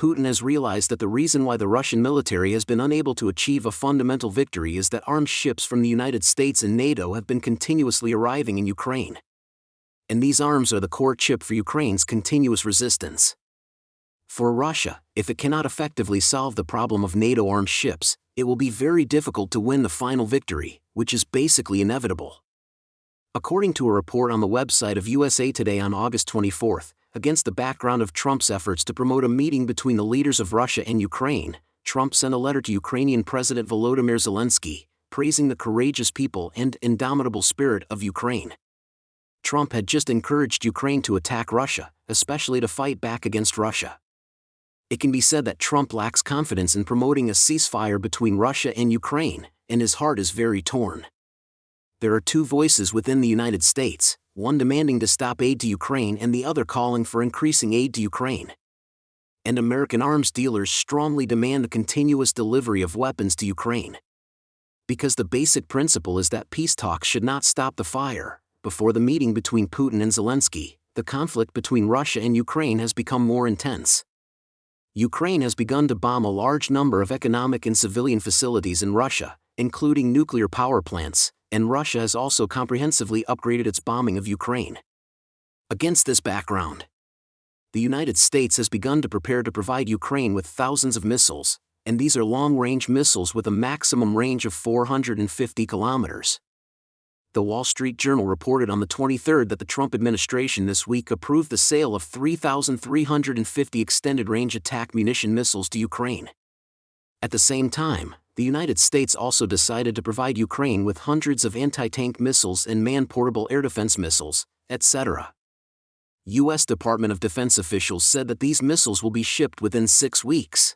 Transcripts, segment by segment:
Putin has realized that the reason why the Russian military has been unable to achieve a fundamental victory is that armed ships from the United States and NATO have been continuously arriving in Ukraine. And these arms are the core chip for Ukraine's continuous resistance. For Russia, if it cannot effectively solve the problem of NATO armed ships, it will be very difficult to win the final victory, which is basically inevitable. According to a report on the website of USA Today on August 24, against the background of Trump's efforts to promote a meeting between the leaders of Russia and Ukraine, Trump sent a letter to Ukrainian President Volodymyr Zelensky, praising the courageous people and indomitable spirit of Ukraine. Trump had just encouraged Ukraine to attack Russia, especially to fight back against Russia. It can be said that Trump lacks confidence in promoting a ceasefire between Russia and Ukraine, and his heart is very torn. There are two voices within the United States, one demanding to stop aid to Ukraine and the other calling for increasing aid to Ukraine. And American arms dealers strongly demand the continuous delivery of weapons to Ukraine. Because the basic principle is that peace talks should not stop the fire. Before the meeting between Putin and Zelensky, the conflict between Russia and Ukraine has become more intense. Ukraine has begun to bomb a large number of economic and civilian facilities in Russia, including nuclear power plants, and Russia has also comprehensively upgraded its bombing of Ukraine. Against this background, the United States has begun to prepare to provide Ukraine with thousands of missiles, and these are long-range missiles with a maximum range of 450 kilometers. The Wall Street Journal reported on the 23rd that the Trump administration this week approved the sale of 3,350 extended-range attack munition missiles to Ukraine. At the same time, the United States also decided to provide Ukraine with hundreds of anti-tank missiles and man-portable air defense missiles, etc. U.S. Department of Defense officials said that these missiles will be shipped within 6 weeks.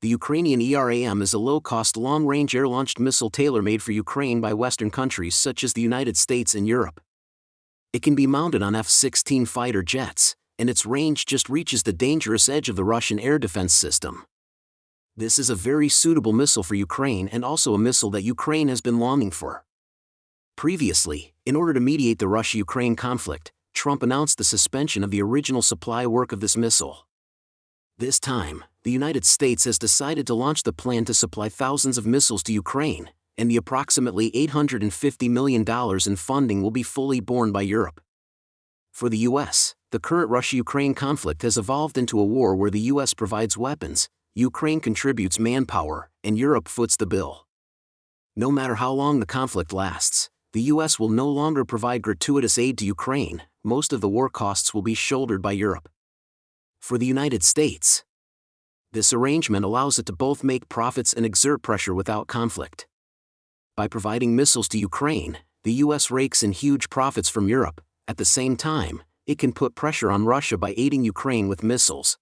The Ukrainian Iskander-M is a low-cost long-range air-launched missile tailor-made for Ukraine by Western countries such as the United States and Europe. It can be mounted on F-16 fighter jets, and its range just reaches the dangerous edge of the Russian air defense system. This is a very suitable missile for Ukraine and also a missile that Ukraine has been longing for. Previously, in order to mediate the Russia-Ukraine conflict, Trump announced the suspension of the original supply work of this missile. This time, the United States has decided to launch the plan to supply thousands of missiles to Ukraine, and the approximately $850 million in funding will be fully borne by Europe. For the U.S., the current Russia-Ukraine conflict has evolved into a war where the U.S. provides weapons, Ukraine contributes manpower, and Europe foots the bill. No matter how long the conflict lasts, the U.S. will no longer provide gratuitous aid to Ukraine. Most of the war costs will be shouldered by Europe. For the United States, this arrangement allows it to both make profits and exert pressure without conflict. By providing missiles to Ukraine, the U.S. rakes in huge profits from Europe. At the same time, it can put pressure on Russia by aiding Ukraine with missiles.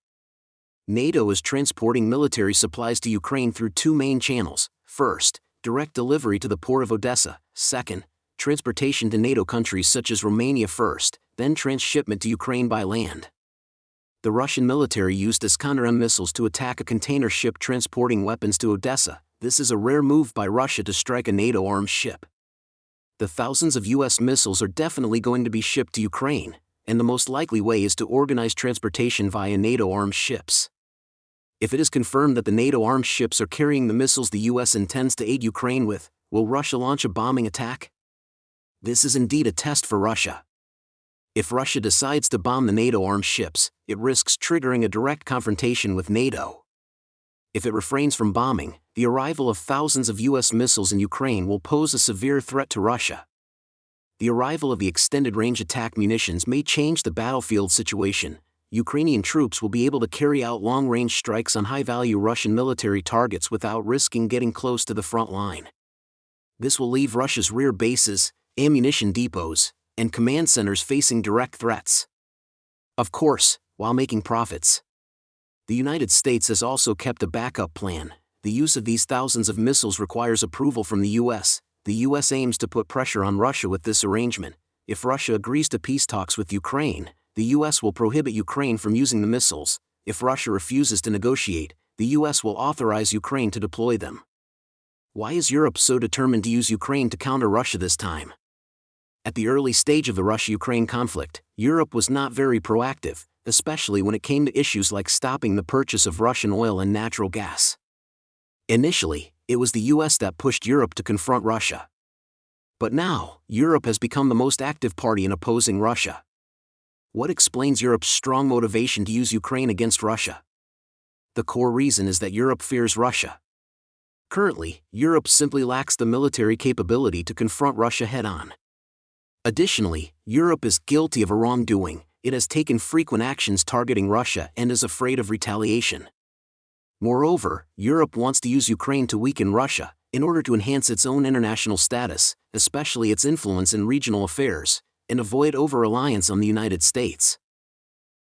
NATO is transporting military supplies to Ukraine through two main channels. First, direct delivery to the port of Odessa. Second, transportation to NATO countries such as Romania first, then transshipment to Ukraine by land. The Russian military used Iskander-M missiles to attack a container ship transporting weapons to Odessa. This is a rare move by Russia to strike a NATO-armed ship. The thousands of U.S. missiles are definitely going to be shipped to Ukraine, and the most likely way is to organize transportation via NATO-armed ships. If it is confirmed that the NATO-armed ships are carrying the missiles the U.S. intends to aid Ukraine with, will Russia launch a bombing attack? This is indeed a test for Russia. If Russia decides to bomb the NATO-armed ships, it risks triggering a direct confrontation with NATO. If it refrains from bombing, the arrival of thousands of U.S. missiles in Ukraine will pose a severe threat to Russia. The arrival of the extended-range attack munitions may change the battlefield situation. Ukrainian troops will be able to carry out long-range strikes on high-value Russian military targets without risking getting close to the front line. This will leave Russia's rear bases, ammunition depots, and command centers facing direct threats. Of course, while making profits. The United States has also kept a backup plan. The use of these thousands of missiles requires approval from the U.S. The U.S. aims to put pressure on Russia with this arrangement. If Russia agrees to peace talks with Ukraine, the U.S. will prohibit Ukraine from using the missiles. If Russia refuses to negotiate, the U.S. will authorize Ukraine to deploy them. Why is Europe so determined to use Ukraine to counter Russia this time? At the early stage of the Russia-Ukraine conflict, Europe was not very proactive. especially when it came to issues like stopping the purchase of Russian oil and natural gas. Initially, it was the US that pushed Europe to confront Russia. But now, Europe has become the most active party in opposing Russia. What explains Europe's strong motivation to use Ukraine against Russia? The core reason is that Europe fears Russia. Currently, Europe simply lacks the military capability to confront Russia head-on. Additionally, Europe is guilty of a wrongdoing. It has taken frequent actions targeting Russia and is afraid of retaliation. Moreover, Europe wants to use Ukraine to weaken Russia, in order to enhance its own international status, especially its influence in regional affairs, and avoid over-reliance on the United States.